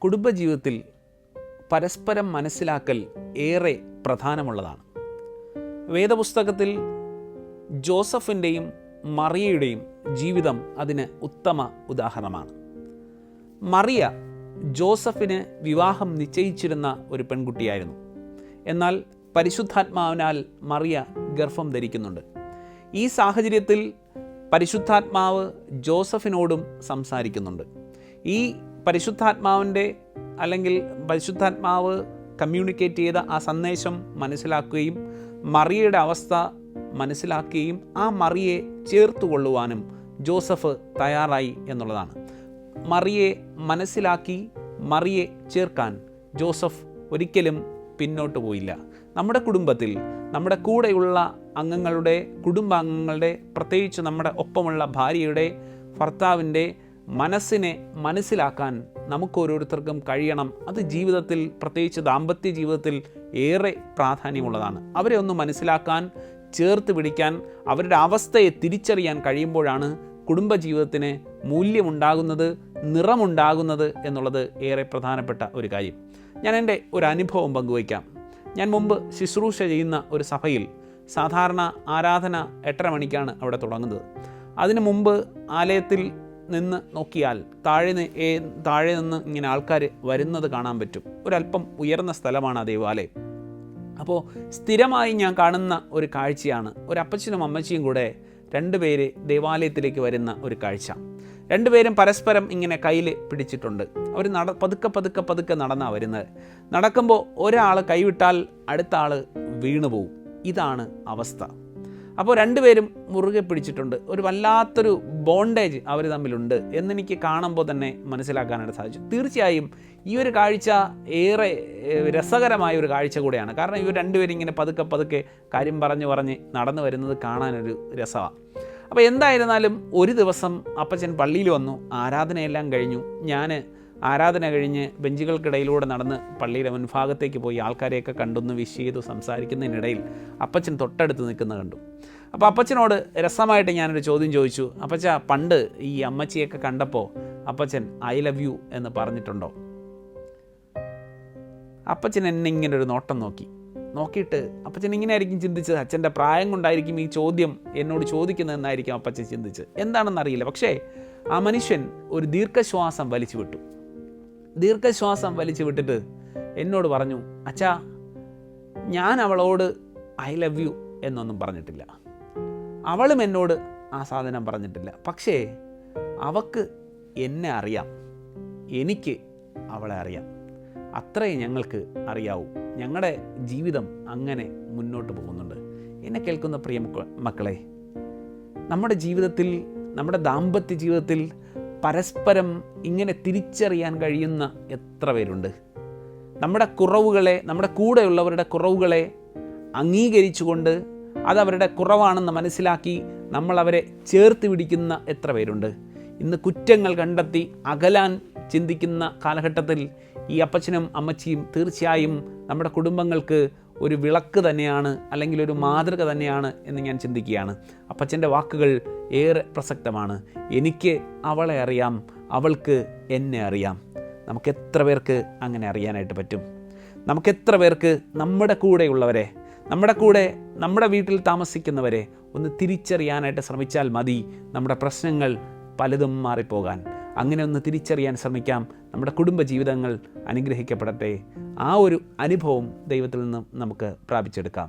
കുടുംബജീവിതത്തിൽ പരസ്പരം മനസ്സിലാക്കൽ ഏറെ പ്രധാനമുള്ളതാണ്. വേദപുസ്തകത്തിൽ ജോസഫിൻ്റെയും മറിയയുടെയും ജീവിതം അതിന് ഉത്തമ ഉദാഹരണമാണ്. മറിയ ജോസഫിന് വിവാഹം നിശ്ചയിച്ചിരുന്ന ഒരു പെൺകുട്ടിയായിരുന്നു. എന്നാൽ പരിശുദ്ധാത്മാവിനാൽ മറിയ ഗർഭം ധരിക്കുന്നുണ്ട്. ഈ സാഹചര്യത്തിൽ പരിശുദ്ധാത്മാവ് ജോസഫിനോടും സംസാരിക്കുന്നുണ്ട്. ഈ പരിശുദ്ധാത്മാവ് കമ്മ്യൂണിക്കേറ്റ് ചെയ്ത ആ സന്ദേശം മനസ്സിലാക്കുകയും മറിയയുടെ അവസ്ഥ മനസ്സിലാക്കുകയും ആ മറിയെ ചേർത്തുകൊള്ളുവാനും ജോസഫ് തയ്യാറായി എന്നുള്ളതാണ്. മറിയെ മനസ്സിലാക്കി മറിയെ ചേർക്കാൻ ജോസഫ് ഒരിക്കലും പിന്നോട്ട് പോയില്ല. നമ്മുടെ കുടുംബത്തിൽ നമ്മുടെ കൂടെയുള്ള കുടുംബാംഗങ്ങളുടെ പ്രത്യേകിച്ച് നമ്മുടെ ഒപ്പമുള്ള ഭാര്യയുടെ, ഭർത്താവിൻ്റെ മനസ്സിനെ മനസ്സിലാക്കാൻ നമുക്കോരോരുത്തർക്കും കഴിയണം. അത് ജീവിതത്തിൽ, പ്രത്യേകിച്ച് ദാമ്പത്യ ജീവിതത്തിൽ ഏറെ പ്രാധാന്യമുള്ളതാണ്. അവരെ ഒന്ന് മനസ്സിലാക്കാൻ, ചേർത്ത് പിടിക്കാൻ, അവരുടെ അവസ്ഥയെ തിരിച്ചറിയാൻ കഴിയുമ്പോഴാണ് കുടുംബജീവിതത്തിന് മൂല്യമുണ്ടാകുന്നത്, നിറമുണ്ടാകുന്നത് എന്നുള്ളത് ഏറെ പ്രധാനപ്പെട്ട ഒരു കാര്യം. ഞാൻ എൻ്റെ ഒരു അനുഭവം പങ്കുവയ്ക്കാം. ഞാൻ മുമ്പ് ശുശ്രൂഷ ചെയ്യുന്ന ഒരു സഭയിൽ സാധാരണ ആരാധന 8:30 മണിക്കാണ് അവിടെ തുടങ്ങുന്നത്. അതിനു മുമ്പ് ആലയത്തിൽ നിന്ന് നോക്കിയാൽ താഴെ നിന്ന് ഇങ്ങനെ ആൾക്കാർ വരുന്നത് കാണാൻ പറ്റും. ഒരല്പം ഉയർന്ന സ്ഥലമാണ് ആ ദേവാലയം. അപ്പോൾ സ്ഥിരമായി ഞാൻ കാണുന്ന ഒരു കാഴ്ചയാണ് ഒരു അപ്പച്ചനും അമ്മച്ചിയും കൂടെ 2 പേര് ദേവാലയത്തിലേക്ക് വരുന്ന ഒരു കാഴ്ച. 2 പേരും പരസ്പരം ഇങ്ങനെ കയ്യിൽ പിടിച്ചിട്ടുണ്ട്. അവർ പതുക്കെ നടന്നാണ് വരുന്നത്. നടക്കുമ്പോൾ ഒരാൾ കൈവിട്ടാൽ അടുത്ത ആൾ വീണു പോവും. ഇതാണ് അവസ്ഥ. അപ്പോൾ 2 പേരും മുറുകെ പിടിച്ചിട്ടുണ്ട്. ഒരു വല്ലാത്തൊരു ബോണ്ടേജ് അവർ തമ്മിലുണ്ട് എന്നെനിക്ക് കാണുമ്പോൾ തന്നെ മനസ്സിലാക്കാനായിട്ട് സാധിച്ചു. തീർച്ചയായും ഈ ഒരു കാഴ്ച ഏറെ രസകരമായ ഒരു കാഴ്ച കൂടെയാണ്. കാരണം ഇവർ 2 പേരും ഇങ്ങനെ പതുക്കെ കാര്യം പറഞ്ഞ് നടന്നു വരുന്നത് കാണാനൊരു രസമാണ്. അപ്പോൾ എന്തായിരുന്നാലും ഒരു ദിവസം അപ്പച്ചൻ പള്ളിയിൽ വന്നു. ആരാധനയെല്ലാം കഴിഞ്ഞു. ഞാൻ ആരാധന കഴിഞ്ഞ് ബെഞ്ചുകൾക്കിടയിലൂടെ നടന്ന് പള്ളിയുടെ മുൻഭാഗത്തേക്ക് പോയി ആൾക്കാരെയൊക്കെ കണ്ടൊന്ന് വിഷ് ചെയ്തു സംസാരിക്കുന്നതിനിടയിൽ അപ്പച്ചൻ തൊട്ടടുത്ത് നിൽക്കുന്നത് കണ്ടു. അപ്പോൾ അപ്പച്ചനോട് രസമായിട്ട് ഞാനൊരു ചോദ്യം ചോദിച്ചു. അപ്പച്ച, പണ്ട് ഈ അമ്മച്ചിയൊക്കെ കണ്ടപ്പോൾ അപ്പച്ചൻ ഐ ലവ് യു എന്ന് പറഞ്ഞിട്ടുണ്ടോ? അപ്പച്ചൻ എന്നെ ഇങ്ങനെ ഒരു നോട്ടം നോക്കിയിട്ട് അപ്പച്ചൻ ഇങ്ങനെ ആയിരിക്കും ചിന്തിച്ചത്, അച്ഛൻ്റെ പ്രായം കൊണ്ടായിരിക്കും ഈ ചോദ്യം എന്നോട് ചോദിക്കുന്നതെന്നായിരിക്കും അപ്പച്ചൻ ചിന്തിച്ച്. എന്താണെന്നറിയില്ല. പക്ഷേ ആ മനുഷ്യൻ ഒരു ദീർഘശ്വാസം വലിച്ചു വിട്ടിട്ട് എന്നോട് പറഞ്ഞു, അച്ഛാ, ഞാൻ അവളോട് ഐ ലവ് യു എന്നൊന്നും പറഞ്ഞിട്ടില്ല. അവളും എന്നോട് ആ സാധനം പറഞ്ഞിട്ടില്ല. പക്ഷേ അവൾക്ക് എന്നെ അറിയാം, എനിക്ക് അവളെ അറിയാം. അത്രേ ഞങ്ങൾക്ക് അറിയാവൂ. ഞങ്ങളുടെ ജീവിതം അങ്ങനെ മുന്നോട്ട് പോകുന്നുണ്ട്. എന്നെ കേൾക്കുന്ന പ്രിയ മക്കളെ, നമ്മുടെ ജീവിതത്തിൽ, നമ്മുടെ ദാമ്പത്യ ജീവിതത്തിൽ പരസ്പരം ഇങ്ങനെ തിരിച്ചറിയാൻ കഴിയുന്ന എത്ര പേരുണ്ട്? നമ്മുടെ കുറവുകളെ, നമ്മുടെ കൂടെയുള്ളവരുടെ കുറവുകളെ അംഗീകരിച്ചുകൊണ്ട് അതവരുടെ കുറവാണെന്ന് മനസ്സിലാക്കി നമ്മൾ അവരെ ചേർത്ത് പിടിക്കുന്ന എത്ര പേരുണ്ട്? ഇന്ന് കുറ്റങ്ങൾ കണ്ടെത്തി അകലാൻ ചിന്തിക്കുന്ന കാലഘട്ടത്തിൽ ഈ അപ്പച്ചനും അമ്മച്ചിയും തീർച്ചയായും നമ്മുടെ കുടുംബങ്ങൾക്ക് ഒരു വിളക്ക് തന്നെയാണ്, അല്ലെങ്കിൽ ഒരു മാതൃക തന്നെയാണ് എന്ന് ഞാൻ ചിന്തിക്കുകയാണ്. അപ്പച്ചൻ്റെ വാക്കുകൾ ഏറെ പ്രസക്തമാണ്. എനിക്ക് അവളെ അറിയാം, അവൾക്ക് എന്നെ അറിയാം. നമുക്കെത്ര പേർക്ക് അങ്ങനെ അറിയാനായിട്ട് പറ്റും? നമുക്കെത്ര പേർക്ക് നമ്മുടെ കൂടെയുള്ളവരെ, നമ്മുടെ വീട്ടിൽ താമസിക്കുന്നവരെ ഒന്ന് തിരിച്ചറിയാനായിട്ട് ശ്രമിച്ചാൽ മതി നമ്മുടെ പ്രശ്നങ്ങൾ പലതും മാറിപ്പോകാൻ. അങ്ങനെ ഒന്ന് തിരിച്ചറിയാൻ ശ്രമിക്കാം. നമ്മുടെ കുടുംബജീവിതങ്ങൾ അനുഗ്രഹിക്കപ്പെടട്ടെ. ആ ഒരു അനുഭവം ദൈവത്തിൽ നിന്നും നമുക്ക് പ്രാപിച്ചെടുക്കാം.